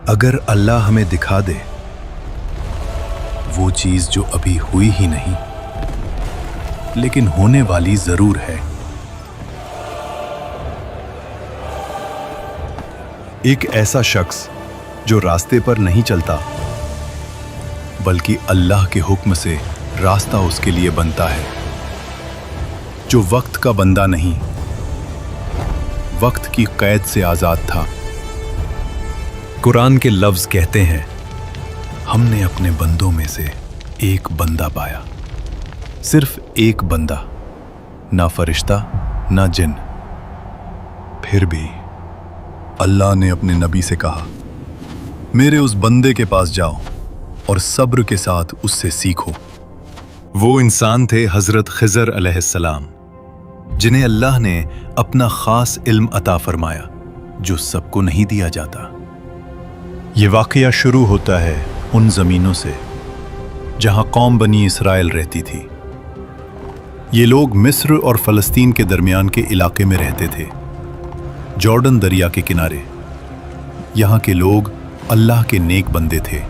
अगर अल्लाह हमें दिखा दे वो चीज जो अभी हुई ही नहीं लेकिन होने वाली जरूर है। एक ऐसा शख्स जो रास्ते पर नहीं चलता बल्कि अल्लाह के हुक्म से रास्ता उसके लिए बनता है, जो वक्त का बंदा नहीं वक्त की कैद से आजाद था। कुरान के लफ्ज कहते हैं, हमने अपने बंदों में से एक बंदा पाया, सिर्फ एक बंदा, ना फरिश्ता ना जिन। फिर भी अल्लाह ने अपने नबी से कहा, मेरे उस बंदे के पास जाओ और सब्र के साथ उससे सीखो। वो इंसान थे हजरत खिजर अलैहिस्सलाम, जिन्हें अल्लाह ने अपना खास इल्म अता फरमाया जो सबको नहीं दिया जाता। ये वाकया शुरू होता है उन जमीनों से जहां कौम बनी इसराइल रहती थी। ये लोग मिस्र और फलस्तीन के दरमियान के इलाके में रहते थे, जॉर्डन दरिया के किनारे। यहाँ के लोग अल्लाह के नेक बंदे थे,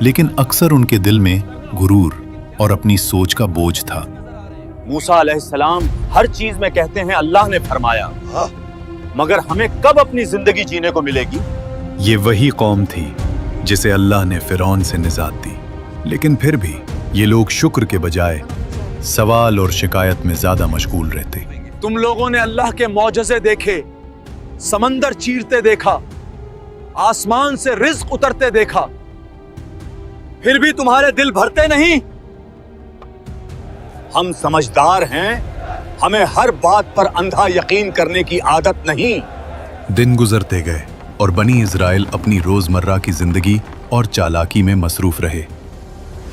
लेकिन अक्सर उनके दिल में गुरूर और अपनी सोच का बोझ था। मूसा अलैहिस्सलाम हर चीज में कहते हैं अल्लाह ने फरमाया, मगर हमें कब अपनी जिंदगी जीने को मिलेगी? ये वही कौम थी जिसे अल्लाह ने फिरौन से निजात दी, लेकिन फिर भी ये लोग शुक्र के बजाय सवाल और शिकायत में ज्यादा मशगूल रहते। तुम लोगों ने अल्लाह के मौजज़े देखे, समंदर चीरते देखा, आसमान से रिज्क उतरते देखा, फिर भी तुम्हारे दिल भरते नहीं। हम समझदार हैं, हमें हर बात पर अंधा यकीन करने की आदत नहीं। दिन गुजरते गए और बनी इज़राइल अपनी रोजमर्रा की जिंदगी और चालाकी में मसरूफ रहे।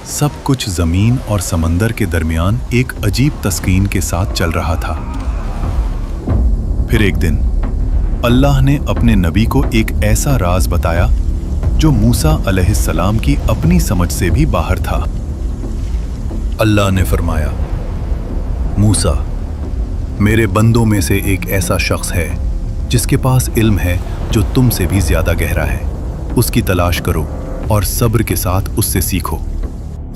सब कुछ जमीन और समंदर के दरमियान एक अजीब तस्कीन के साथ चल रहा था। फिर एक दिन अल्लाह ने अपने नबी को एक ऐसा राज बताया जो मूसा अलैहिस्सलाम की अपनी समझ से भी बाहर था। अल्लाह ने फरमाया, मूसा, मेरे बंदों में से एक ऐसा शख्स है जिसके पास इल्म है जो तुमसे भी ज्यादा गहरा है। उसकी तलाश करो और सब्र के साथ उससे सीखो।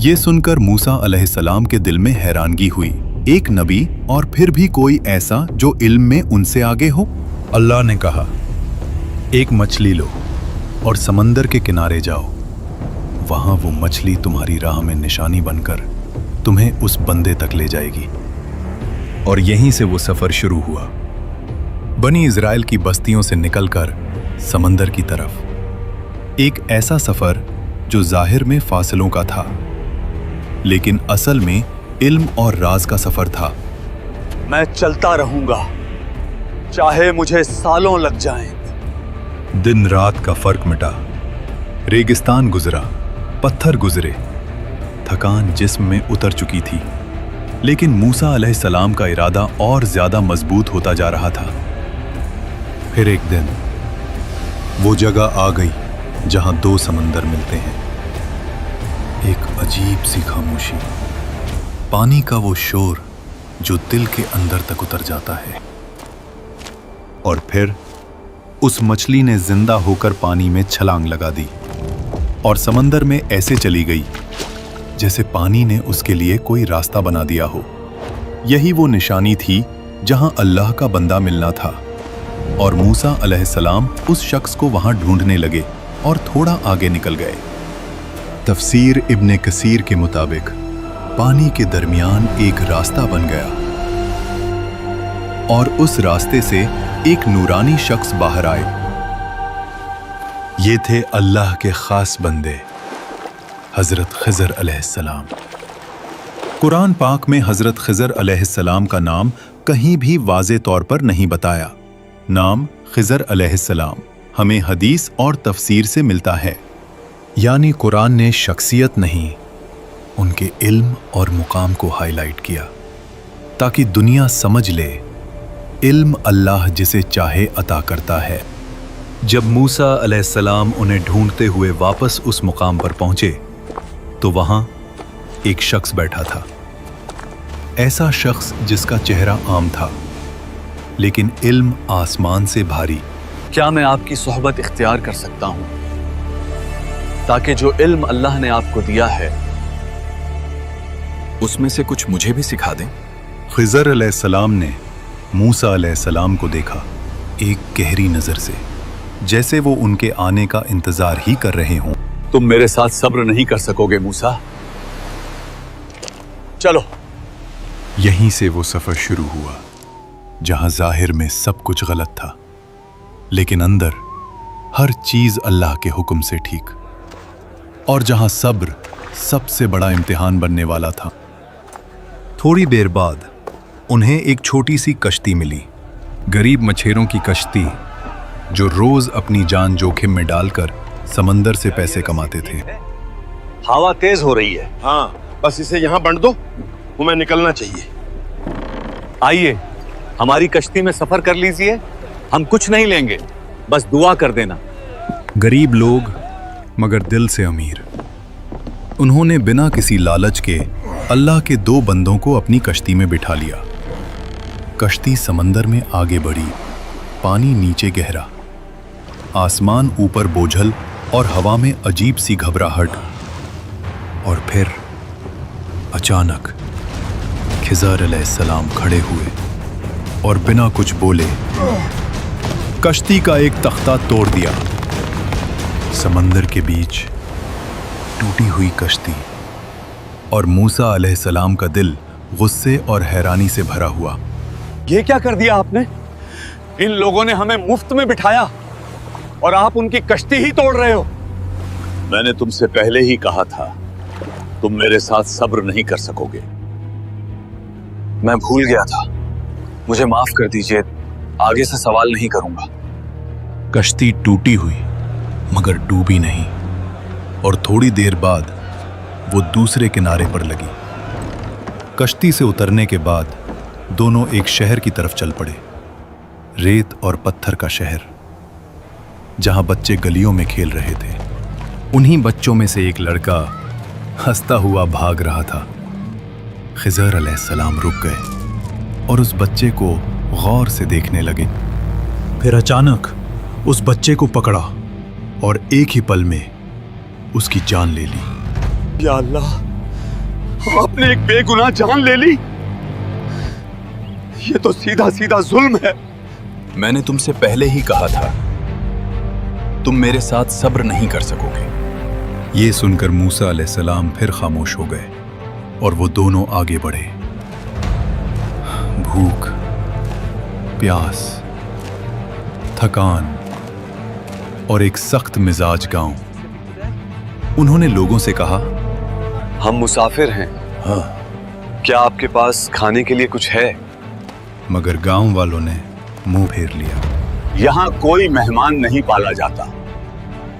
ये सुनकर मूसा अलैहिस्सलाम के दिल में हैरानगी हुई, एक नबी और फिर भी कोई ऐसा जो इल्म में उनसे आगे हो। अल्लाह ने कहा, एक मछली लो और समंदर के किनारे जाओ। वहां वो मछली तुम्हारी राह में निशानी बनकर तुम्हें उस बंदे तक ले जाएगी। और यहीं से वो सफर शुरू हुआ, बनी इज़राइल की बस्तियों से निकलकर समंदर की तरफ। एक ऐसा सफर जो जाहिर में फासलों का था, लेकिन असल में इल्म और राज का सफर था। मैं चलता रहूंगा, चाहे मुझे सालों लग जाएं। दिन रात का फर्क मिटा, रेगिस्तान गुजरा, पत्थर गुजरे, थकान जिस्म में उतर चुकी थी, लेकिन मूसा अलैहिस्सलाम का इरादा और ज्यादा मजबूत होता जा रहा था। फिर एक दिन वो जगह आ गई जहां दो समंदर मिलते हैं। एक अजीब सी खामोशी, पानी का वो शोर जो दिल के अंदर तक उतर जाता है। और फिर उस मछली ने जिंदा होकर पानी में छलांग लगा दी और समंदर में ऐसे चली गई जैसे पानी ने उसके लिए कोई रास्ता बना दिया हो। यही वो निशानी थी जहां अल्लाह का बंदा मिलना था, और मूसा अलैहिस्सलाम उस शख्स को वहां ढूंढने लगे और थोड़ा आगे निकल गए। तफसीर इब्ने कसीर के मुताबिक पानी के दरमियान एक रास्ता बन गया और उस रास्ते से एक नूरानी शख्स बाहर आए। ये थे अल्लाह के खास बंदे हजरत खिजर अलैहिस्सलाम। कुरान पाक में हजरत खिजर अलैहिस्सलाम का नाम कहीं भी वाज़े तौर पर नहीं बताया। नाम खिजर अलैहिस्सलाम हमें हदीस और तफसीर से मिलता है, यानी कुरान ने शख्सियत नहीं, उनके इल्म और मुकाम को हाईलाइट किया ताकि दुनिया समझ ले, इल्म अल्लाह जिसे चाहे अता करता है। जब मूसा अलैहिस्सलाम उन्हें ढूंढते हुए वापस उस मुकाम पर पहुंचे तो वहां एक शख्स बैठा था। ऐसा शख्स जिसका चेहरा आम था, लेकिन इल्म आसमान से भारी क्या मैं आपकी सोहबत इख्तियार कर सकता हूं ताकि जो इल्म अल्लाह ने आपको दिया है उसमें से कुछ मुझे भी सिखा दें? खिज़र अलैहिस्सलाम ने मूसा अलैहिस्सलाम को देखा एक गहरी नजर से, जैसे वो उनके आने का इंतजार ही कर रहे हों। तुम मेरे साथ सब्र नहीं कर सकोगे मूसा। चलो। यहीं से वो सफर शुरू हुआ, जहां जाहिर में सब कुछ गलत था, लेकिन अंदर हर चीज अल्लाह के हुक्म से ठीक, और जहां सब्र सबसे बड़ा इम्तिहान बनने वाला था। थोड़ी देर बाद उन्हें एक छोटी सी कश्ती मिली, गरीब मछेरों की कश्ती जो रोज अपनी जान जोखिम में डालकर समंदर से पैसे कमाते थे। हवा तेज हो रही है। हाँ, बस इसे यहाँ बंद दो, हमें निकलना चाहिए। आइए हमारी कश्ती में सफर कर लीजिए, हम कुछ नहीं लेंगे, बस दुआ कर देना। गरीब लोग मगर दिल से अमीर, उन्होंने बिना किसी लालच के अल्लाह के दो बंदों को अपनी कश्ती में बिठा लिया। कश्ती समंदर में आगे बढ़ी, पानी नीचे गहरा, आसमान ऊपर बोझल और हवा में अजीब सी घबराहट। और फिर अचानक खिज़र अलैहिस्सलाम खड़े हुए और बिना कुछ बोले कश्ती का एक तख्ता तोड़ दिया। समंदर के बीच टूटी हुई कश्ती, और मूसा अलैहिस्सलाम का दिल गुस्से और हैरानी से भरा हुआ। ये क्या कर दिया आपने? इन लोगों ने हमें मुफ्त में बिठाया और आप उनकी कश्ती ही तोड़ रहे हो। मैंने तुमसे पहले ही कहा था, तुम मेरे साथ सब्र नहीं कर सकोगे। मैं भूल गया था, मुझे माफ कर दीजिए, आगे से सवाल नहीं करूंगा। कश्ती टूटी हुई मगर डूबी नहीं, और थोड़ी देर बाद वो दूसरे किनारे पर लगी। कश्ती से उतरने के बाद दोनों एक शहर की तरफ चल पड़े, रेत और पत्थर का शहर, जहां बच्चे गलियों में खेल रहे थे। उन्हीं बच्चों में से एक लड़का हंसता हुआ भाग रहा था। खिज़र अलैहिस्सलाम रुक गए और उस बच्चे को गौर से देखने लगे। फिर अचानक उस बच्चे को पकड़ा और एक ही पल में उसकी जान ले ली। या अल्लाह, आपने एक बेगुनाह जान ले ली। ये तो सीधा सीधा जुल्म है। मैंने तुमसे पहले ही कहा था, तुम मेरे साथ सब्र नहीं कर सकोगे। ये सुनकर मूसा अलैहिस्सलाम फिर खामोश हो गए और वो दोनों आगे बढ़े। भूख, प्यास, थकान और एक सख्त मिजाज गांव। उन्होंने लोगों से कहा, हम मुसाफिर हैं। हाँ, क्या आपके पास खाने के लिए कुछ है? मगर गांव वालों ने मुंह फेर लिया। यहाँ कोई मेहमान नहीं पाला जाता।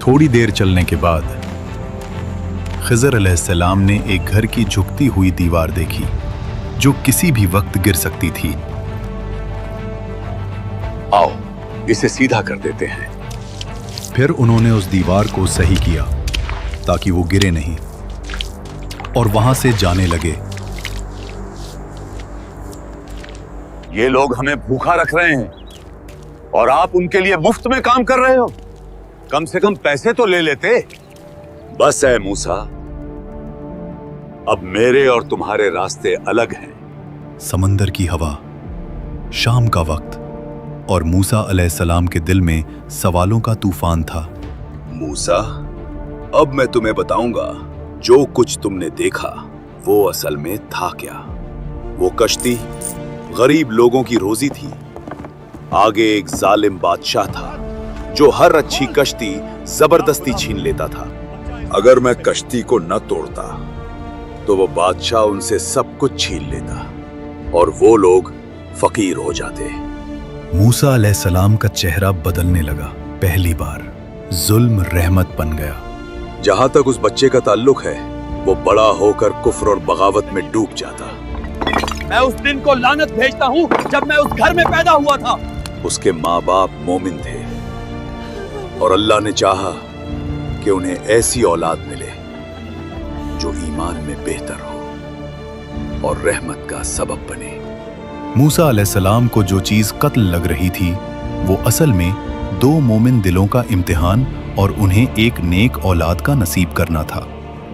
थोड़ी देर चलने के बाद खिज़र अलैहिस्सलाम ने एक घर की झुकती हुई दीवार देखी जो किसी भी वक्त गिर सकती थी। आओ इसे सीधा कर देते हैं। फिर उन्होंने उस दीवार को सही किया ताकि वो गिरे नहीं, और वहां से जाने लगे। ये लोग हमें भूखा रख रहे हैं और आप उनके लिए मुफ्त में काम कर रहे हो। कम से कम पैसे तो ले लेते। बस है मूसा, अब मेरे और तुम्हारे रास्ते अलग हैं। समंदर की हवा, शाम का वक्त, और मूसा अलैहिस्सलाम के दिल में सवालों का तूफान था। मूसा, अब मैं तुम्हें बताऊंगा जो कुछ तुमने देखा वो असल में था क्या। वो कश्ती गरीब लोगों की रोजी थी। आगे एक जालिम बादशाह था जो हर अच्छी कश्ती जबरदस्ती छीन लेता था। अगर मैं कश्ती को न तोड़ता तो वो बादशाह उनसे सब कुछ छीन लेता और वो लोग फकीर हो जाते। मूसा अलैहिस्सलाम का चेहरा बदलने लगा। पहली बार जुल्म रहमत बन गया। जहां तक उस बच्चे का ताल्लुक है, वो बड़ा होकर कुफ्र और बगावत में डूब जाता। मैं उस दिन को लानत भेजता हूँ जब मैं उस घर में पैदा हुआ था। उसके माँ बाप मोमिन थे और अल्लाह ने चाहा कि उन्हें ऐसी औलाद मिले जो ईमान में बेहतर हो और रहमत का सबब बने। मूसा अलैहिस्सलाम को जो चीज कत्ल लग रही थी वो असल में 2 मोमिन दिलों का इम्तिहान और उन्हें एक नेक औलाद का नसीब करना था।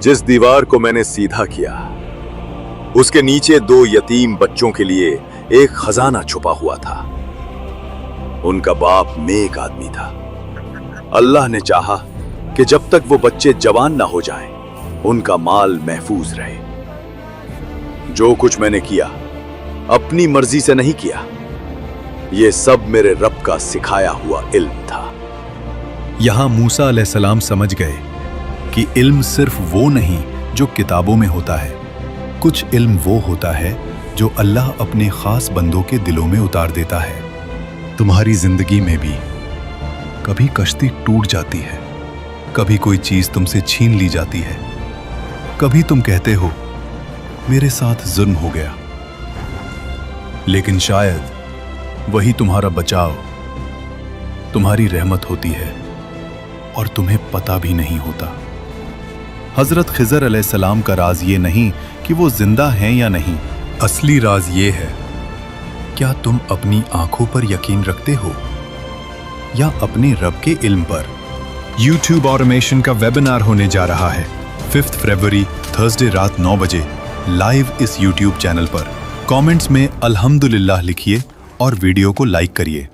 जिस दीवार को मैंने सीधा किया उसके नीचे 2 यतीम बच्चों के लिए एक खजाना छुपा हुआ था। उनका बाप नेक आदमी था। अल्लाह ने चाहा कि जब तक वो बच्चे जवान ना हो जाएं, उनका माल महफूज रहे। जो कुछ मैंने किया अपनी मर्जी से नहीं किया, ये सब मेरे रब का सिखाया हुआ इल्म था। यहाँ मूसा अलैहिस्सलाम समझ गए कि इल्म सिर्फ वो नहीं जो किताबों में होता है, कुछ इल्म वो होता है जो अल्लाह अपने खास बंदों के दिलों में उतार देता है। तुम्हारी जिंदगी में भी कभी कश्ती टूट जाती है, कभी कोई चीज तुमसे छीन ली जाती है, कभी तुम कहते हो मेरे साथ जुल्म हो गया, लेकिन शायद वही तुम्हारा बचाव, तुम्हारी रहमत होती है और तुम्हें पता भी नहीं होता। हजरत खिज़र अलैहिस्सलाम का राज ये नहीं कि वो जिंदा हैं या नहीं, असली राज ये है, क्या तुम अपनी आंखों पर यकीन रखते हो या अपने रब के इल्म पर। YouTube ऑटोमेशन का वेबिनार होने जा रहा है 5 फरवरी थर्सडे रात 9 बजे लाइव इस YouTube चैनल पर। कमेंट्स में अल्हम्दुलिल्लाह लिखिए और वीडियो को लाइक करिए।